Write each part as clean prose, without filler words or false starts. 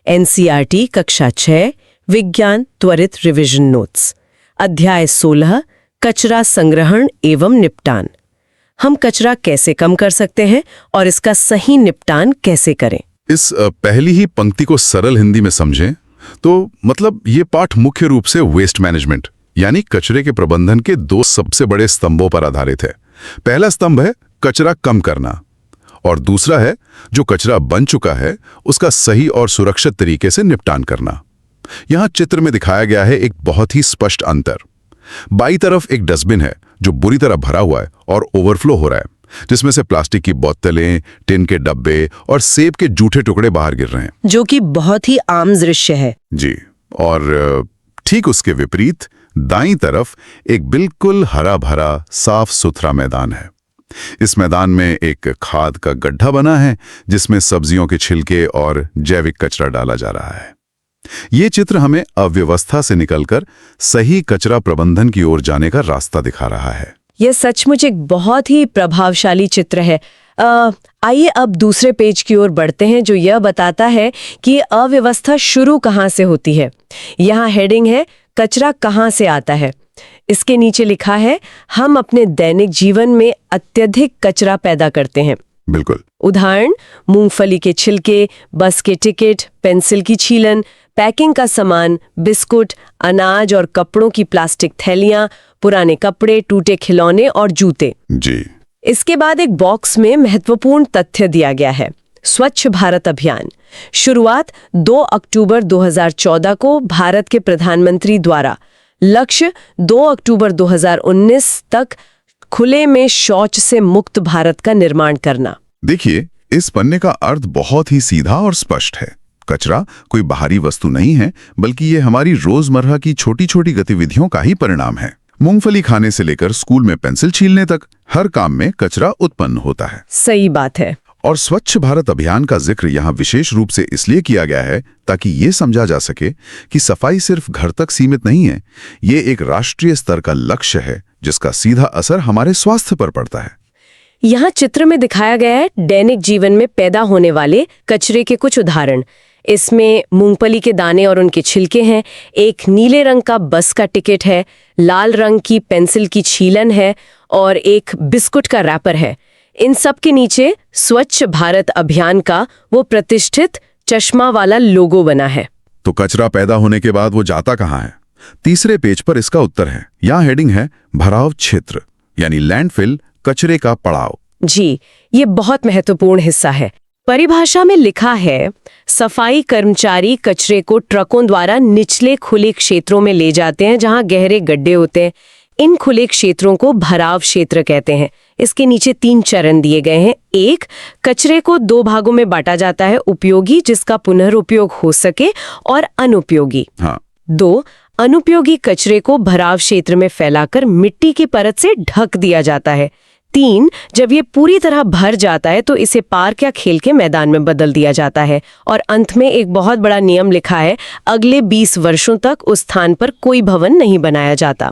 NCERT कक्षा 6 विज्ञान त्वरित रिवीजन नोट्स। अध्याय 16 कचरा संग्रहण एवं निपटान। हम कचरा कैसे कम कर सकते हैं और इसका सही निपटान कैसे करें। इस पहली ही पंक्ति को सरल हिंदी में समझें तो मतलब ये पाठ मुख्य रूप से वेस्ट मैनेजमेंट यानी कचरे के प्रबंधन के दो सबसे बड़े स्तंभों पर आधारित है। पहला स्तंभ है कचरा कम करना और दूसरा है जो कचरा बन चुका है उसका सही और सुरक्षित तरीके से निपटान करना। यहाँ चित्र में दिखाया गया है एक बहुत ही स्पष्ट अंतर। बाईं तरफ एक डस्टबिन है जो बुरी तरह भरा हुआ है और ओवरफ्लो हो रहा है, जिसमें से प्लास्टिक की बोतलें, टिन के डब्बे और सेब के जूठे टुकड़े बाहर गिर रहे हैं, जो कि बहुत ही आम दृश्य है। जी, और ठीक उसके विपरीत दाईं तरफ एक बिल्कुल हरा भरा साफ सुथरा मैदान है। इस मैदान में एक खाद का गड्ढा बना है जिसमें सब्जियों के छिलके और जैविक कचरा डाला जा रहा है। ये चित्र हमें अव्यवस्था से निकलकर सही कचरा प्रबंधन की ओर जाने का रास्ता दिखा रहा है। यह सचमुच एक बहुत ही प्रभावशाली चित्र है। आइए अब दूसरे पेज की ओर बढ़ते हैं जो यह बताता है कि अव्यवस्था शुरू कहाँ से होती है। यहाँ हेडिंग है कचरा कहाँ से आता है। इसके नीचे लिखा है हम अपने दैनिक जीवन में अत्यधिक कचरा पैदा करते हैं। बिल्कुल। उदाहरण मूंगफली के छिलके, बस के टिकट, पेंसिल की छीलन, पैकिंग का सामान, बिस्कुट, अनाज और कपड़ों की प्लास्टिक थैलियां, पुराने कपड़े, टूटे खिलौने और जूते। जी। इसके बाद एक बॉक्स में महत्वपूर्ण तथ्य दिया गया है, स्वच्छ भारत अभियान। शुरुआत 2 अक्टूबर 2014 को भारत के प्रधानमंत्री द्वारा, लक्ष्य 2 अक्टूबर 2019 तक खुले में शौच से मुक्त भारत का निर्माण करना। देखिए, इस पन्ने का अर्थ बहुत ही सीधा और स्पष्ट है। कचरा कोई बाहरी वस्तु नहीं है, बल्कि ये हमारी रोजमर्रा की छोटी छोटी गतिविधियों का ही परिणाम है। मूंगफली खाने से लेकर स्कूल में पेंसिल छीलने तक हर काम में कचरा उत्पन्न होता है। सही बात है। और स्वच्छ भारत अभियान का जिक्र यहाँ विशेष रूप से इसलिए किया गया है ताकि ये समझा जा सके कि सफाई सिर्फ घर तक सीमित नहीं है, ये एक राष्ट्रीय स्तर का लक्ष्य है जिसका सीधा असर हमारे स्वास्थ्य पर पड़ता है। यहाँ चित्र में दिखाया गया है दैनिक जीवन में पैदा होने वाले कचरे के कुछ उदाहरण। इसमें मूंगफली के दाने और उनके छिलके हैं, एक नीले रंग का बस का टिकट है, लाल रंग की पेंसिल की छीलन है और एक बिस्कुट का रैपर है। इन सब के नीचे स्वच्छ भारत अभियान का वो प्रतिष्ठित चश्मा वाला लोगो बना है। तो कचरा पैदा होने के बाद वो जाता कहाँ है? तीसरे पेज पर इसका उत्तर है। यहाँ हेडिंग है भराव क्षेत्र यानी लैंडफिल, कचरे का पड़ाव। जी, ये बहुत महत्वपूर्ण हिस्सा है। परिभाषा में लिखा है सफाई कर्मचारी कचरे को ट्रकों द्वारा निचले खुले क्षेत्रों में ले जाते हैं जहां गहरे गड्ढे होते हैं। इन खुले क्षेत्रों को भराव क्षेत्र कहते हैं। इसके नीचे 3 चरण दिए गए हैं। 1, कचरे को 2 भागों में बांटा जाता है, उपयोगी जिसका पुनर्उपयोग हो सके और अनुपयोगी। 2, अनुपयोगी कचरे को भराव क्षेत्र में फैलाकर मिट्टी की परत से ढक दिया जाता है। 3, जब ये पूरी तरह भर जाता है तो इसे पार्क या खेल के मैदान में बदल दिया जाता है। और अंत में एक बहुत बड़ा नियम लिखा है, अगले 20 वर्षों तक उस स्थान पर कोई भवन नहीं बनाया जाता।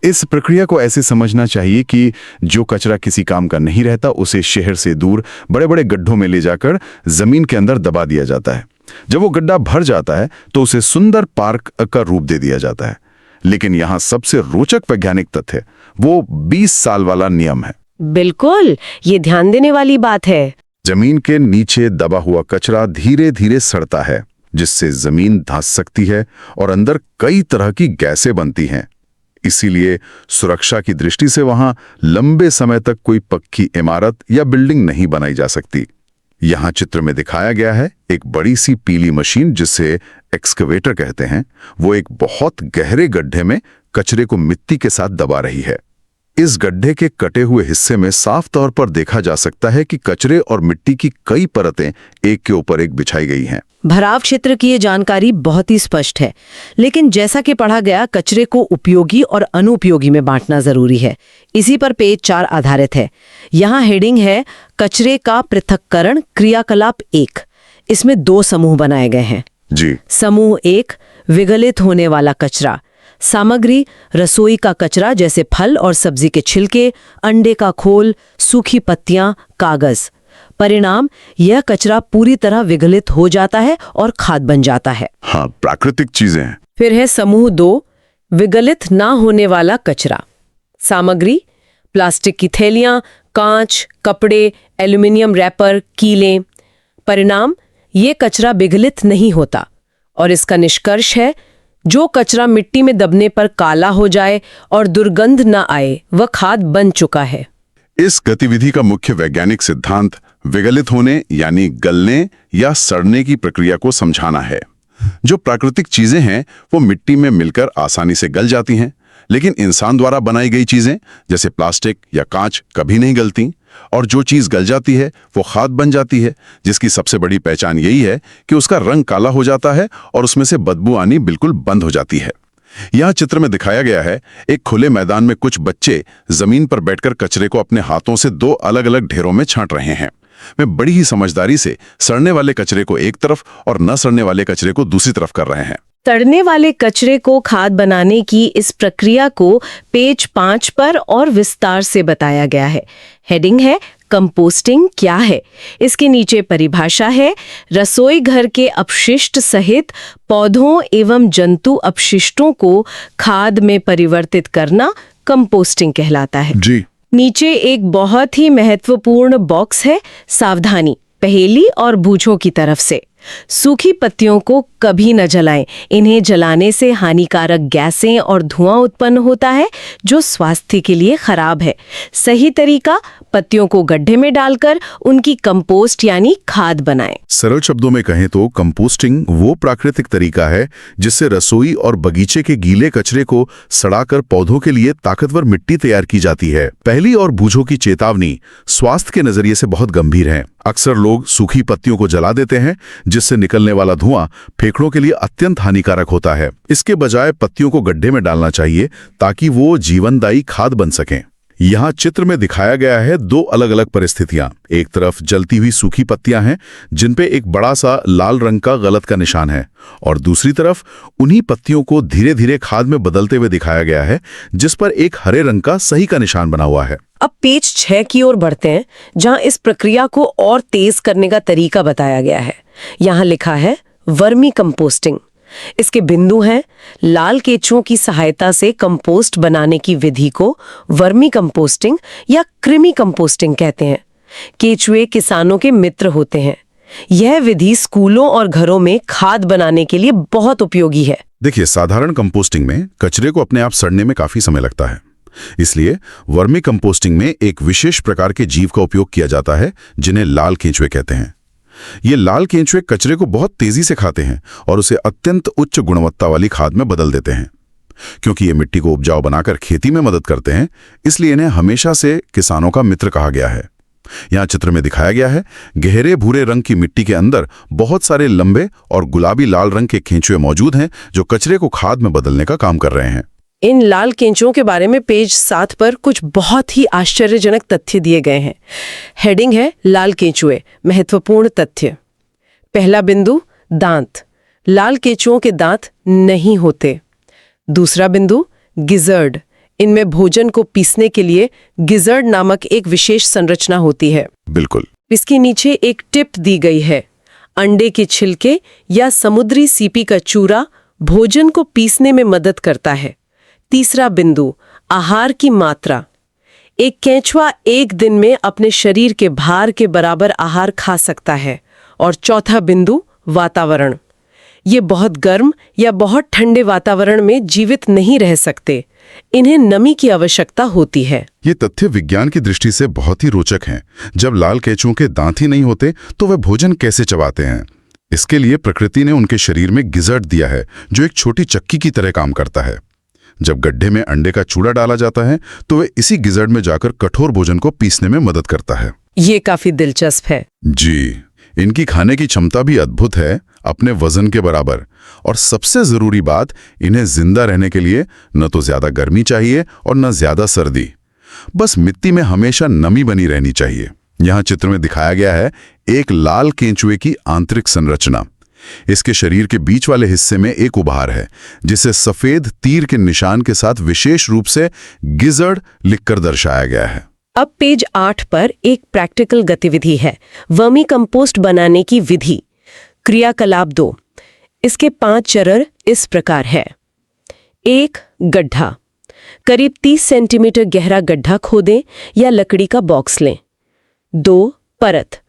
इस प्रक्रिया को ऐसे समझना चाहिए कि जो कचरा किसी काम का नहीं रहता उसे शहर से दूर बड़े बड़े गड्ढों में ले जाकर जमीन के अंदर दबा दिया जाता है। जब वो गड्ढा भर जाता है तो उसे सुंदर पार्क का रूप दे दिया जाता है। लेकिन यहाँ सबसे रोचक वैज्ञानिक तथ्य वो 20 साल वाला नियम है। बिल्कुल, ये ध्यान देने वाली बात है। जमीन के नीचे दबा हुआ कचरा धीरे धीरे सड़ता है, जिससे जमीन धंस सकती है और अंदर कई तरह की गैसें बनती हैं। इसीलिए सुरक्षा की दृष्टि से वहां लंबे समय तक कोई पक्की इमारत या बिल्डिंग नहीं बनाई जा सकती। यहाँ चित्र में दिखाया गया है एक बड़ी सी पीली मशीन जिसे एक्सकवेटर कहते हैं। वो एक बहुत गहरे गड्ढे में कचरे को मिट्टी के साथ दबा रही है। इस गड्ढे के कटे हुए हिस्से में साफ तौर पर देखा जा सकता है कि कचरे और मिट्टी की कई परतें एक के ऊपर एक बिछाई गई हैं। भराव क्षेत्र की ये जानकारी बहुत ही स्पष्ट है, लेकिन जैसा कि पढ़ा गया कचरे को उपयोगी और अनुपयोगी में बांटना जरूरी है। इसी पर पेज 4 आधारित है। यहाँ हेडिंग है कचरे का पृथक्करण क्रियाकलाप 1। इसमें 2 समूह बनाए गए हैं। जी। समूह 1, विगलित होने वाला कचरा। सामग्री रसोई का कचरा जैसे फल और सब्जी के छिलके, अंडे का खोल, सूखी पत्तियां, कागज। परिणाम, यह कचरा पूरी तरह विघटित हो जाता है और खाद बन जाता है। हाँ, प्राकृतिक चीजें हैं। फिर है समूह 2, विगलित ना होने वाला कचरा। सामग्री, प्लास्टिक की थैलियां, कांच, कपड़े, एल्युमिनियम रैपर, कीलें। परिणाम, ये कचरा विघटित नहीं होता और इसका निष्कर्ष है, जो कचरा मिट्टी में दबने पर काला हो जाए और दुर्गंध न आए, वह खाद बन चुका है। इस गतिविधि का मुख्य वैज्ञानिक सिद्धांत विगलित होने यानी गलने या सड़ने की प्रक्रिया को समझाना है। जो प्राकृतिक चीजें हैं वो मिट्टी में मिलकर आसानी से गल जाती हैं, लेकिन इंसान द्वारा बनाई गई चीजें जैसे प्लास्टिक या कांच कभी नहीं गलती, और जो चीज गल जाती है वो खाद बन जाती है, जिसकी सबसे बड़ी पहचान यही है कि उसका रंग काला हो जाता है और उसमें से बदबू आनी बिल्कुल बंद हो जाती है। यहाँ चित्र में दिखाया गया है, एक खुले मैदान में कुछ बच्चे जमीन पर बैठकर कचरे को अपने हाथों से 2 अलग-अलग ढेरों में छांट रहे हैं। वे बड़ी ही समझदारी से सड़ने वाले कचरे को एक तरफ और न सड़ने वाले कचरे को दूसरी तरफ कर रहे हैं। सड़ने वाले कचरे को खाद बनाने की इस प्रक्रिया को पेज 5 पर और विस्तार से बताया गया है। हेडिंग है कंपोस्टिंग क्या है। इसके नीचे परिभाषा है, रसोई घर के अपशिष्ट सहित पौधों एवं जंतु अपशिष्टों को खाद में परिवर्तित करना कंपोस्टिंग कहलाता है। जी। नीचे एक बहुत ही महत्वपूर्ण बॉक्स है, सावधानी, पहेली और बूझों की तरफ से। सूखी पत्तियों को कभी न जलाएं। इन्हें जलाने से हानिकारक गैसें और धुआं उत्पन्न होता है जो स्वास्थ्य के लिए खराब है। सही तरीका, पत्तियों को गड्ढे में डालकर उनकी कंपोस्ट यानी खाद बनाएं। सरल शब्दों में कहें तो कंपोस्टिंग वो प्राकृतिक तरीका है जिससे रसोई और बगीचे के गीले कचरे को सड़ाकर पौधों के लिए ताकतवर मिट्टी तैयार की जाती है। पहली और बूझों की चेतावनी स्वास्थ्य के नजरिए से बहुत गंभीर है। अक्सर लोग सूखी पत्तियों को जला देते हैं, जिससे निकलने वाला धुआं फेफड़ों के लिए अत्यंत हानिकारक होता है। इसके बजाय पत्तियों को गड्ढे में डालना चाहिए ताकि वो जीवनदायी खाद बन सकें। यहाँ चित्र में दिखाया गया है 2 अलग-अलग परिस्थितियां। एक तरफ जलती हुई सूखी पत्तियां हैं जिन पे एक बड़ा सा लाल रंग का गलत का निशान है, और दूसरी तरफ उन्हीं पत्तियों को धीरे धीरे खाद में बदलते हुए दिखाया गया है जिस पर एक हरे रंग का सही का निशान बना हुआ है। अब पेज 6 की ओर बढ़ते हैं, जहां इस प्रक्रिया को और तेज करने का तरीका बताया गया है। यहाँ लिखा है वर्मी कंपोस्टिंग। इसके बिंदु हैं, लाल केंचुओं की सहायता से कंपोस्ट बनाने की विधि को वर्मी कंपोस्टिंग या कृमि कंपोस्टिंग कहते हैं। केंचुए किसानों के मित्र होते हैं। यह विधि स्कूलों और घरों में खाद बनाने के लिए बहुत उपयोगी है। देखिए, साधारण कंपोस्टिंग में कचरे को अपने आप सड़ने में काफी समय लगता है, इसलिए वर्मी कंपोस्टिंग में एक विशेष प्रकार के जीव का उपयोग किया जाता है जिन्हें लाल केंचुए कहते हैं। ये लाल केंचुए कचरे को बहुत तेजी से खाते हैं और उसे अत्यंत उच्च गुणवत्ता वाली खाद में बदल देते हैं। क्योंकि ये मिट्टी को उपजाऊ बनाकर खेती में मदद करते हैं, इसलिए इन्हें हमेशा से किसानों का मित्र कहा गया है। यहाँ चित्र में दिखाया गया है, गहरे भूरे रंग की मिट्टी के अंदर बहुत सारे लंबे और गुलाबी लाल रंग के केंचुए मौजूद हैं जो कचरे को खाद में बदलने का काम कर रहे हैं। इन लाल केंचुओं के बारे में पेज 7 पर कुछ बहुत ही आश्चर्यजनक तथ्य दिए गए हैं। हेडिंग है लाल केंचुए, महत्वपूर्ण तथ्य। पहला बिंदु, दांत। लाल केंचुओं के दांत नहीं होते। दूसरा बिंदु, गिजर्ड। इनमें भोजन को पीसने के लिए गिजर्ड नामक एक विशेष संरचना होती है। बिल्कुल। इसके नीचे एक टिप दी गई है, अंडे के छिलके या समुद्री सीपी का चूरा भोजन को पीसने में मदद करता है। तीसरा बिंदु, आहार की मात्रा। एक केंचुआ एक दिन में अपने शरीर के भार के बराबर आहार खा सकता है। और चौथा बिंदु, वातावरण। ये बहुत गर्म या बहुत ठंडे वातावरण में जीवित नहीं रह सकते। इन्हें नमी की आवश्यकता होती है। ये तथ्य विज्ञान की दृष्टि से बहुत ही रोचक हैं। जब लाल केंचुओं के दांत ही नहीं होते तो वे भोजन कैसे चबाते हैं? इसके लिए प्रकृति ने उनके शरीर में गिजर्ड दिया है जो एक छोटी चक्की की तरह काम करता है। जब गड्ढे में अंडे का चूड़ा डाला जाता है तो वे इसी गिजर्ड में जाकर कठोर भोजन को पीसने में मदद करता है। ये काफी दिलचस्प है। जी, इनकी खाने की क्षमता भी अद्भुत है, अपने वजन के बराबर। और सबसे जरूरी बात, इन्हें जिंदा रहने के लिए न तो ज्यादा गर्मी चाहिए और न ज्यादा सर्दी। बस मिट्टी में हमेशा नमी बनी रहनी चाहिए। यहाँ चित्र में दिखाया गया है एक लाल केंचुए की आंतरिक संरचना। इसके शरीर के बीच वाले हिस्से में एक उभार है जिसे सफेद तीर के निशान के साथ विशेष रूप से गिजर्ड लिखकर दर्शाया गया है। अब पेज 8 पर एक प्रैक्टिकल गतिविधि है, वर्मी कंपोस्ट बनाने की विधि। क्रियाकलाप 2। इसके 5 चरण इस प्रकार है। 1. गड्ढा। करीब 30 सेंटीमीटर गहरा गड्ढा खोदें या लकड़ी का बॉक्स लें। 2. परत।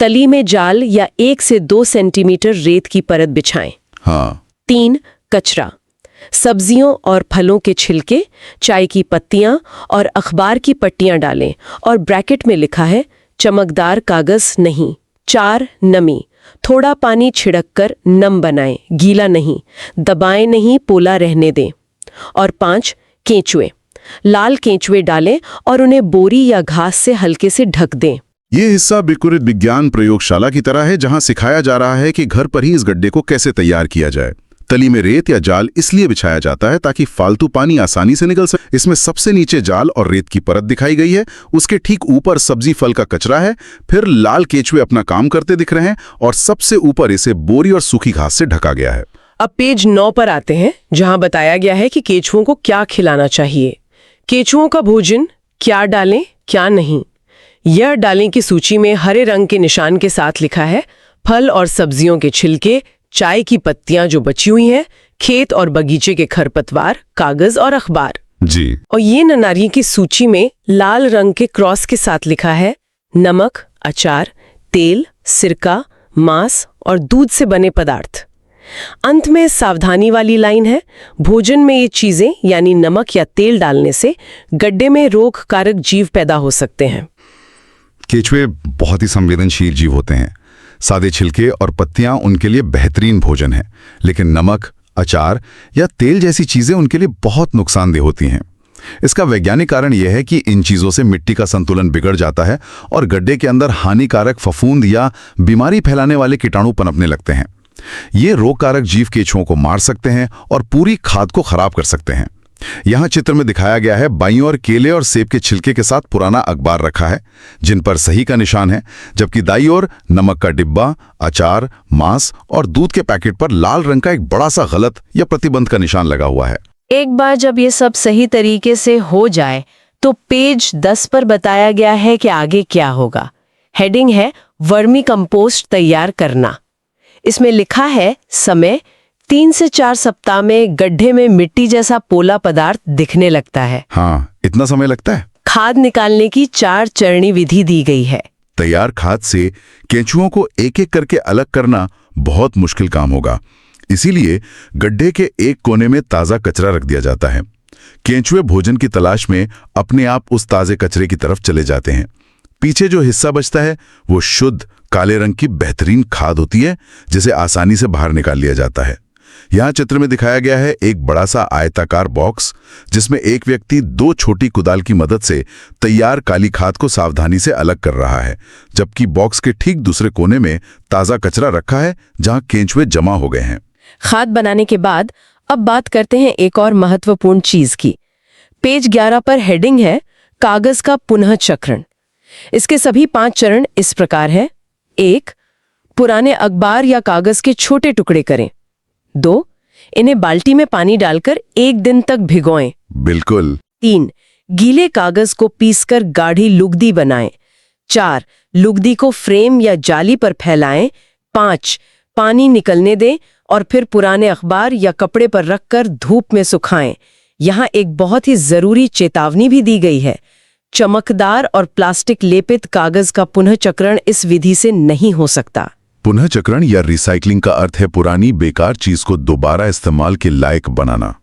तली में जाल या 1 से 2 सेंटीमीटर रेत की परत बिछाएं। हाँ। 3. कचरा। सब्जियों और फलों के छिलके, चाय की पत्तियां और अखबार की पट्टियां डालें और ब्रैकेट में लिखा है चमकदार कागज नहीं। 4. नमी। थोड़ा पानी छिड़ककर नम बनाएं, गीला नहीं, दबाएं नहीं, पोला रहने दें। और 5. केंचुए। लाल केंचुए डालें और उन्हें बोरी या घास से हल्के से ढक दें। ये हिस्सा बिकुरित विज्ञान प्रयोगशाला की तरह है, जहां सिखाया जा रहा है कि घर पर ही इस गड्ढे को कैसे तैयार किया जाए। तली में रेत या जाल इसलिए बिछाया जाता है ताकि फालतू पानी आसानी से निकल सके। इसमें सबसे नीचे जाल और रेत की परत दिखाई गई है, उसके ठीक ऊपर सब्जी फल का कचरा है, फिर लाल केंचुए अपना काम करते दिख रहे हैं और सबसे ऊपर इसे बोरी और सूखी घास से ढका गया है। अब पेज 9 पर आते हैं, जहां बताया गया है कि केंचुओं को क्या खिलाना चाहिए। केंचुओं का भोजन क्या डालें क्या नहीं, यह डालें की सूची में हरे रंग के निशान के साथ लिखा है। फल और सब्जियों के छिलके, चाय की पत्तियां जो बची हुई हैं, खेत और बगीचे के खरपतवार, कागज और अखबार। जी। और ये नारियल की सूची में लाल रंग के क्रॉस के साथ लिखा है नमक, अचार, तेल, सिरका, मांस और दूध से बने पदार्थ। अंत में सावधानी वाली लाइन है, भोजन में ये चीजें यानी नमक या तेल डालने से गड्ढे में रोगकारक जीव पैदा हो सकते हैं। केंचुए बहुत ही संवेदनशील जीव होते हैं। सादे छिलके और पत्तियां उनके लिए बेहतरीन भोजन है, लेकिन नमक, अचार या तेल जैसी चीजें उनके लिए बहुत नुकसानदेह होती हैं। इसका वैज्ञानिक कारण यह है कि इन चीजों से मिट्टी का संतुलन बिगड़ जाता है और गड्ढे के अंदर हानिकारक फफूंद या बीमारी फैलाने वाले कीटाणु पनपने लगते हैं। ये रोगकारक जीव केंचुओं को मार सकते हैं और पूरी खाद को खराब कर सकते हैं। यहाँ चित्र में दिखाया गया है, बाईं ओर केले और सेब के छिलके के साथ पुराना अखबार रखा है जिन पर सही का निशान है, जबकि दाईं ओर नमक का डिब्बा, अचार, मांस और दूध के पैकेट पर लाल रंग का एक बड़ा सा गलत या प्रतिबंध का निशान लगा हुआ है। एक बार जब ये सब सही तरीके से हो जाए तो पेज 10 पर बताया गया है कि आगे क्या होगा। हेडिंग है वर्मी कंपोस्ट तैयार करना। इसमें लिखा है समय 3 से 4 सप्ताह में गड्ढे में मिट्टी जैसा पोला पदार्थ दिखने लगता है। हाँ, इतना समय लगता है। खाद निकालने की 4 चरणी विधि दी गई है। तैयार खाद से केंचुओं को एक एक करके अलग करना बहुत मुश्किल काम होगा, इसीलिए गड्ढे के एक कोने में ताजा कचरा रख दिया जाता है। केंचुए भोजन की तलाश में अपने आप उस ताजे कचरे की तरफ चले जाते हैं। पीछे जो हिस्सा बचता है वो शुद्ध काले रंग की बेहतरीन खाद होती है, जिसे आसानी से बाहर निकाल लिया जाता है। यहाँ चित्र में दिखाया गया है एक बड़ा सा आयताकार बॉक्स, जिसमें एक व्यक्ति 2 छोटी कुदाल की मदद से तैयार काली खाद को सावधानी से अलग कर रहा है, जबकि बॉक्स के ठीक दूसरे कोने में ताजा कचरा रखा है जहाँ केंचुए जमा हो गए हैं। खाद बनाने के बाद अब बात करते हैं एक और महत्वपूर्ण चीज की। पेज 11 पर हेडिंग है कागज का पुनः चक्रण। इसके सभी 5 चरण इस प्रकार है। 1. पुराने अखबार या कागज के छोटे टुकड़े करें। 2. इन्हें बाल्टी में पानी डालकर 1 दिन तक भिगोएं। बिल्कुल। 3. गीले कागज को पीसकर गाढ़ी लुगदी बनाएं। 4. लुगदी को फ्रेम या जाली पर फैलाएं। 5. पानी निकलने दें और फिर पुराने अखबार या कपड़े पर रखकर धूप में सुखाएं। यहाँ एक बहुत ही जरूरी चेतावनी भी दी गई है। चमकदार और प्लास्टिक लेपित कागज का पुनः चक्रण इस विधि से नहीं हो सकता। पुनः चक्रण या रिसाइकलिंग का अर्थ है पुरानी बेकार चीज को दोबारा इस्तेमाल के लायक बनाना।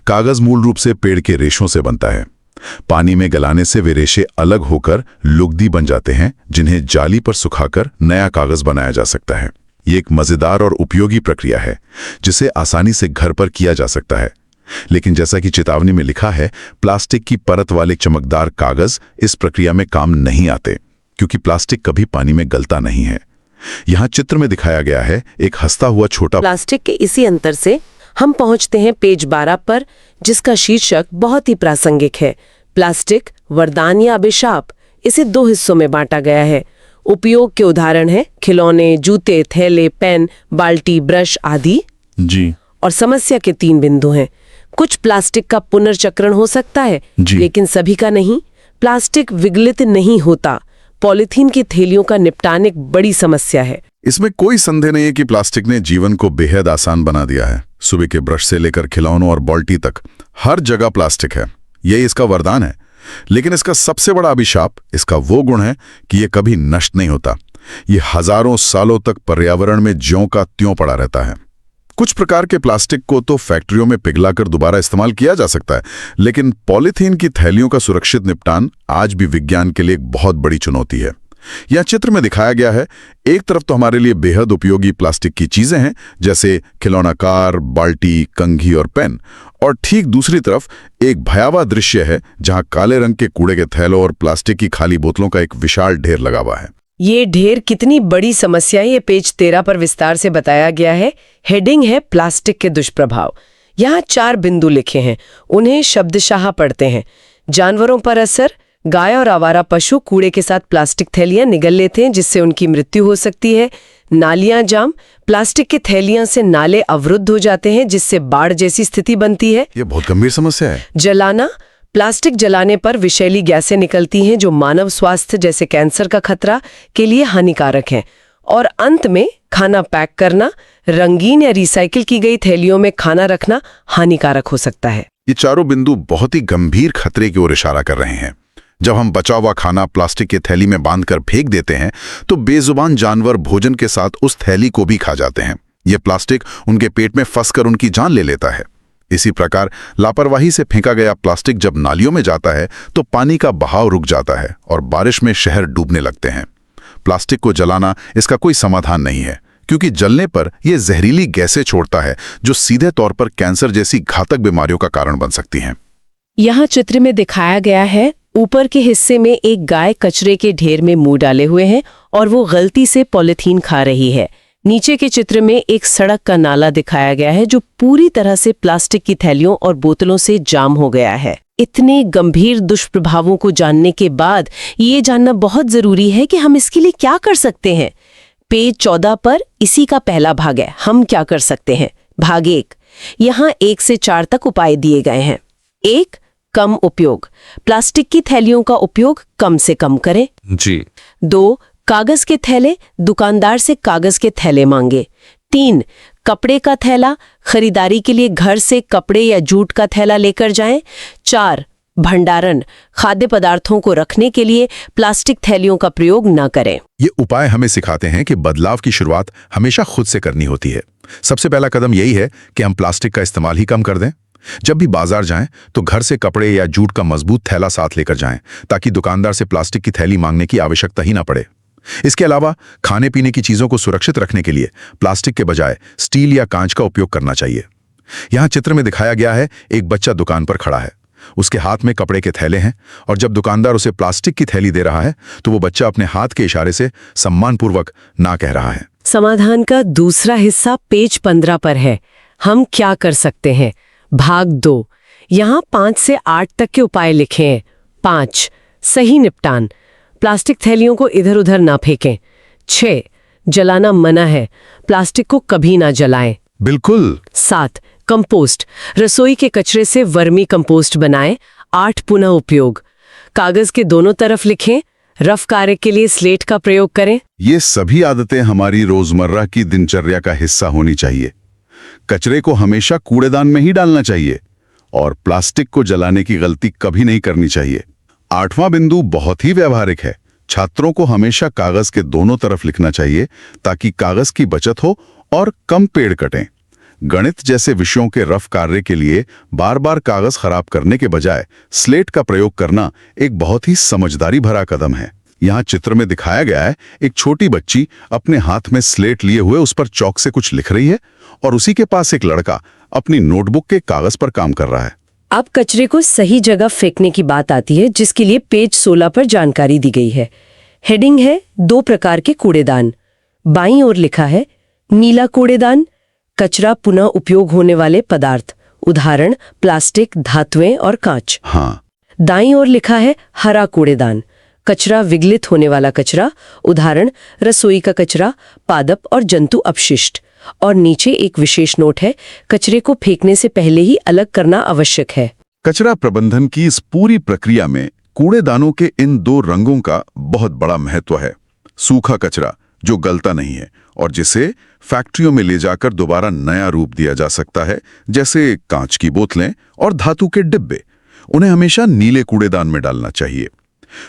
कागज मूल रूप से पेड़ के रेशों से बनता है। पानी में गलाने से वे रेशे अलग होकर लुगदी बन जाते हैं, जिन्हें जाली पर सुखाकर नया कागज बनाया जा सकता है। ये एक मजेदार और उपयोगी प्रक्रिया है जिसे आसानी से घर पर किया जा सकता है, लेकिन जैसा कि चेतावनी में लिखा है, प्लास्टिक की परत वाले चमकदार कागज इस प्रक्रिया में काम नहीं आते, क्योंकि प्लास्टिक कभी पानी में गलता नहीं है। यहाँ चित्र में दिखाया गया है एक हंसता हुआ छोटा प्लास्टिक के इसी अंतर से हम पहुंचते हैं पेज 12 पर, जिसका शीर्षक बहुत ही प्रासंगिक है, प्लास्टिक वरदान या अभिशाप। इसे 2 हिस्सों में बांटा गया है। उपयोग के उदाहरण है खिलौने, जूते, थैले, पेन, बाल्टी, ब्रश आदि। जी। और समस्या के 3 बिंदु हैं। कुछ प्लास्टिक का पुनर्चक्रण हो सकता है, लेकिन सभी का नहीं। प्लास्टिक विगलित नहीं होता। पॉलीथीन की थैलियों का निपटान एक बड़ी समस्या है। इसमें कोई संदेह नहीं है कि प्लास्टिक ने जीवन को बेहद आसान बना दिया है। सुबह के ब्रश से लेकर खिलौनों और बाल्टी तक हर जगह प्लास्टिक है। यही इसका वरदान है। लेकिन इसका सबसे बड़ा अभिशाप इसका वो गुण है कि ये कभी नष्ट नहीं होता। ये हजारों सालों तक पर्यावरण में ज्यों का त्यों पड़ा रहता है। कुछ प्रकार के प्लास्टिक को तो फैक्ट्रियों में पिघलाकर दोबारा इस्तेमाल किया जा सकता है, लेकिन पॉलीथीन की थैलियों का सुरक्षित निपटान आज भी विज्ञान के लिए एक बहुत बड़ी चुनौती है। यह चित्र में दिखाया गया है, एक तरफ तो हमारे लिए बेहद उपयोगी प्लास्टिक की चीजें हैं, जैसे खिलौना कार, बाल्टी, कंघी और पेन, और ठीक दूसरी तरफ एक भयावह दृश्य है जहां काले रंग के कूड़े के थैलों और प्लास्टिक की खाली बोतलों का एक विशाल ढेर लगा हुआ है। ये ढेर कितनी बड़ी समस्या है, ये पेज 13 पर विस्तार से बताया गया है। हेडिंग है प्लास्टिक के दुष्प्रभाव। यहाँ 4 बिंदु लिखे हैं, उन्हें शब्दशाह पढ़ते हैं। जानवरों पर असर। गाय और आवारा पशु कूड़े के साथ प्लास्टिक थैलियां निगल लेते हैं, जिससे उनकी मृत्यु हो सकती है। नालियां जाम। प्लास्टिक की थैलियां से नाले अवरुद्ध हो जाते हैं, जिससे बाढ़ जैसी स्थिति बनती है। ये बहुत गंभीर समस्या है। जलाना। प्लास्टिक जलाने पर विषैली गैसें निकलती हैं, जो मानव स्वास्थ्य जैसे कैंसर का खतरा के लिए हानिकारक हैं। और अंत में खाना पैक करना। रंगीन या रिसाइकिल की गई थैलियों में खाना रखना हानिकारक हो सकता है। ये चारों बिंदु बहुत ही गंभीर खतरे की ओर इशारा कर रहे हैं। जब हम बचा हुआ खाना प्लास्टिक की थैली में बांधकर फेंक देते हैं, तो बेजुबान जानवर भोजन के साथ उस थैली को भी खा जाते हैं। ये प्लास्टिक उनके पेट में फंसकर उनकी जान ले लेता है। इसी प्रकार लापरवाही से फेंका गया प्लास्टिक जब नालियों में जाता है, तो पानी का बहाव रुक जाता है और बारिश में शहर डूबने लगते हैं। प्लास्टिक को जलाना इसका कोई समाधान नहीं है, क्योंकि जलने पर यह जहरीली गैसें छोड़ता है, जो सीधे तौर पर कैंसर जैसी घातक बीमारियों का कारण बन सकती हैं। यहाँ चित्र में दिखाया गया है, ऊपर के हिस्से में एक गाय कचरे के ढेर में मुंह डाले हुए है और वो गलती से पॉलीथीन खा रही है। नीचे के चित्र में एक सड़क का नाला दिखाया गया है, जो पूरी तरह से प्लास्टिक की थैलियों और बोतलों से जाम हो गया है। इतने गंभीर दुष्प्रभावों को जानने के बाद ये जानना बहुत जरूरी है कि हम इसके लिए क्या कर सकते हैं। पेज 14 पर इसी का पहला भाग है, हम क्या कर सकते हैं। भाग 1। यहाँ 1 से 4 तक उपाय दिए गए हैं। 1. कम उपयोग। प्लास्टिक की थैलियों का उपयोग कम से कम करें। जी। 2. कागज के थैले। दुकानदार से कागज के थैले मांगे। 3. कपड़े का थैला। खरीदारी के लिए घर से कपड़े या जूट का थैला लेकर जाएं। 4. भंडारण। खाद्य पदार्थों को रखने के लिए प्लास्टिक थैलियों का प्रयोग न करें। ये उपाय हमें सिखाते हैं कि बदलाव की शुरुआत हमेशा खुद से करनी होती है। सबसे पहला कदम यही है कि हम प्लास्टिक का इस्तेमाल ही कम कर दें। जब भी बाजार जाएं, तो घर से कपड़े या जूट का मजबूत थैला साथ लेकर जाएं, ताकि दुकानदार से प्लास्टिक की थैली मांगने की आवश्यकता ही ना पड़े। इसके अलावा खाने पीने की चीजों को सुरक्षित रखने के लिए प्लास्टिक के बजाय स्टील या कांच का उपयोग करना चाहिए। यहाँ चित्र में दिखाया गया है, एक बच्चा दुकान पर खड़ा है। उसके हाथ में कपड़े के थैले हैं, और जब दुकानदार उसे प्लास्टिक की थैली दे रहा है, तो वो बच्चा अपने हाथ के इशारे से सम्मानपूर्वक ना कह रहा है। समाधान का दूसरा हिस्सा पेज 15 पर है। हम क्या कर सकते हैं। भाग 2। यहाँ 5 से 8 तक के उपाय लिखे हैं। 5. सही निपटान। प्लास्टिक थैलियों को इधर उधर ना फेंकें। 6. जलाना मना है। प्लास्टिक को कभी ना जलाएं। बिल्कुल। 7. कंपोस्ट। रसोई के कचरे से वर्मी कंपोस्ट बनाएं। 8. पुनः उपयोग। कागज के दोनों तरफ लिखें। रफ कार्य के लिए स्लेट का प्रयोग करें। ये सभी आदतें हमारी रोजमर्रा की दिनचर्या का हिस्सा होनी चाहिए। कचरे को हमेशा कूड़ेदान में ही डालना चाहिए और प्लास्टिक को जलाने की गलती कभी नहीं करनी चाहिए। 8वां बिंदु बहुत ही व्यावहारिक है। छात्रों को हमेशा कागज के दोनों तरफ लिखना चाहिए, ताकि कागज की बचत हो और कम पेड़ कटें। गणित जैसे विषयों के रफ कार्य के लिए बार बार कागज खराब करने के बजाय स्लेट का प्रयोग करना एक बहुत ही समझदारी भरा कदम है। यहाँ चित्र में दिखाया गया है, एक छोटी बच्ची अपने हाथ में स्लेट लिए हुए उस पर चौक से कुछ लिख रही है, और उसी के पास एक लड़का अपनी नोटबुक के कागज पर काम कर रहा है। अब कचरे को सही जगह फेंकने की बात आती है, जिसके लिए पेज 16 पर जानकारी दी गई है। हेडिंग है 2 प्रकार के कूड़ेदान। बाईं ओर लिखा है, नीला कूड़ेदान। कचरा पुनः उपयोग होने वाले पदार्थ, उदाहरण प्लास्टिक, धातुएं और कांच। हाँ। दाईं ओर लिखा है, हरा कूड़ेदान। कचरा विगलित होने वाला कचरा, उदाहरण रसोई का कचरा, पादप और जंतु अपशिष्ट। और नीचे एक विशेष नोट है, कचरे को फेंकने से पहले ही अलग करना आवश्यक है। कचरा प्रबंधन की इस पूरी प्रक्रिया में कूड़ेदानों के इन दो रंगों का बहुत बड़ा महत्व है। सूखा कचरा जो गलता नहीं है और जिसे फैक्ट्रियों में ले जाकर दोबारा नया रूप दिया जा सकता है, जैसे कांच की बोतलें और धातु के डिब्बे, उन्हें हमेशा नीले कूड़ेदान में डालना चाहिए।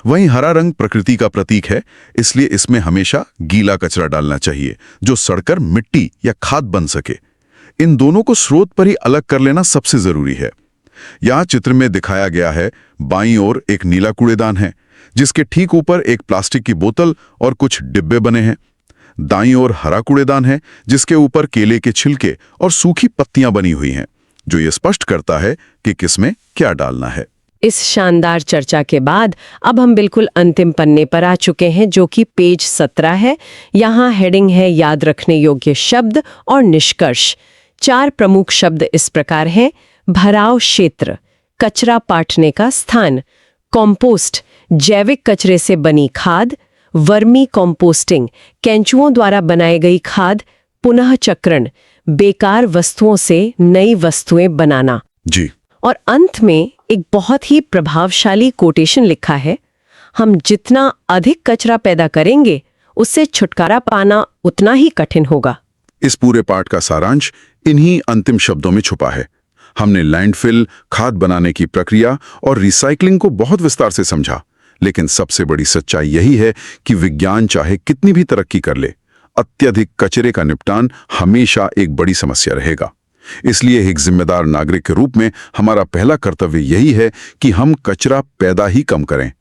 वहीं हरा रंग प्रकृति का प्रतीक है, इसलिए इसमें हमेशा गीला कचरा डालना चाहिए जो सड़कर मिट्टी या खाद बन सके। इन दोनों को स्रोत पर ही अलग कर लेना सबसे जरूरी है। यहाँ चित्र में दिखाया गया है, बाईं ओर एक नीला कूड़ेदान है जिसके ठीक ऊपर एक प्लास्टिक की बोतल और कुछ डिब्बे बने हैं। दाईं ओर हरा कूड़ेदान है जिसके ऊपर केले के छिलके और सूखी पत्तियां बनी हुई हैं, जो ये स्पष्ट करता है कि किसमें क्या डालना है। इस शानदार चर्चा के बाद अब हम बिल्कुल अंतिम पन्ने पर आ चुके हैं, जो कि पेज 17 है। यहाँ हेडिंग है याद रखने योग्य शब्द और निष्कर्ष। 4 प्रमुख शब्द इस प्रकार हैं: भराव क्षेत्र, कचरा पाटने का स्थान, कॉम्पोस्ट, जैविक कचरे से बनी खाद, वर्मी कॉम्पोस्टिंग, केंचुओं द्वारा बनाई गई खाद, पुनः चक्रण, बेकार वस्तुओं से नई वस्तुएं बनाना। जी। और अंत में एक बहुत ही प्रभावशाली कोटेशन लिखा है: हम जितना अधिक कचरा पैदा करेंगे, उससे छुटकारा पाना उतना ही कठिन होगा। इस पूरे पाठ का सारांश इन्हीं अंतिम शब्दों में छुपा है। हमने लैंडफिल, खाद बनाने की प्रक्रिया और रिसाइकलिंग को बहुत विस्तार से समझा, लेकिन सबसे बड़ी सच्चाई यही है कि विज्ञान चाहे कितनी भी तरक्की कर ले, अत्यधिक कचरे का निपटान हमेशा एक बड़ी समस्या रहेगा। इसलिए एक जिम्मेदार नागरिक के रूप में हमारा पहला कर्तव्य यही है कि हम कचरा पैदा ही कम करें।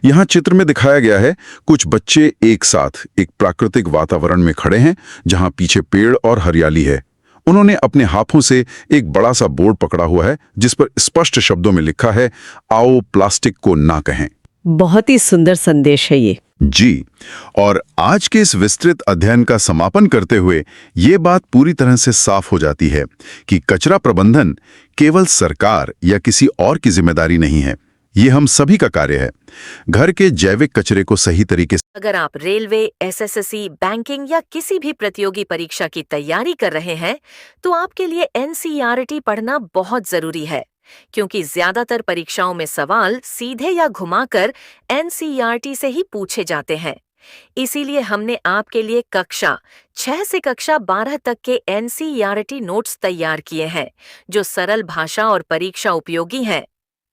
यहाँ चित्र में दिखाया गया है, कुछ बच्चे एक साथ एक प्राकृतिक वातावरण में खड़े हैं जहाँ पीछे पेड़ और हरियाली है। उन्होंने अपने हाथों से एक बड़ा सा बोर्ड पकड़ा हुआ है जिस पर स्पष्ट शब्दों में लिखा है, आओ प्लास्टिक को ना कहें। बहुत ही सुंदर संदेश है ये। जी, और आज के इस विस्तृत अध्ययन का समापन करते हुए ये बात पूरी तरह से साफ हो जाती है कि कचरा प्रबंधन केवल सरकार या किसी और की जिम्मेदारी नहीं है, ये हम सभी का कार्य है। घर के जैविक कचरे को सही तरीके से अगर आप रेलवे, एसएससी, बैंकिंग या किसी भी प्रतियोगी परीक्षा की तैयारी कर रहे हैं, तो आपके लिए एनसीईआरटी पढ़ना बहुत जरूरी है, क्योंकि ज्यादातर परीक्षाओं में सवाल सीधे या घुमाकर एनसीईआरटी से ही पूछे जाते हैं। इसीलिए हमने आपके लिए कक्षा 6 से कक्षा 12 तक के एनसीईआरटी नोट्स तैयार किए हैं, जो सरल भाषा और परीक्षा उपयोगी हैं।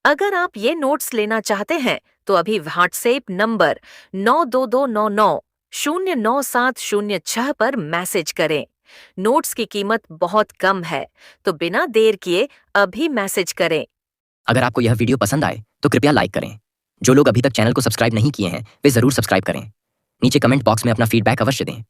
अगर आप ये नोट्स लेना चाहते हैं तो अभी व्हाट्सएप नंबर 9229909706 पर मैसेज करें। नोट्स की कीमत बहुत कम है, तो बिना देर किए अभी मैसेज करें। अगर आपको यह वीडियो पसंद आए तो कृपया लाइक करें। जो लोग अभी तक चैनल को सब्सक्राइब नहीं किए हैं वे जरूर सब्सक्राइब करें। नीचे कमेंट बॉक्स में अपना फीडबैक अवश्य दें।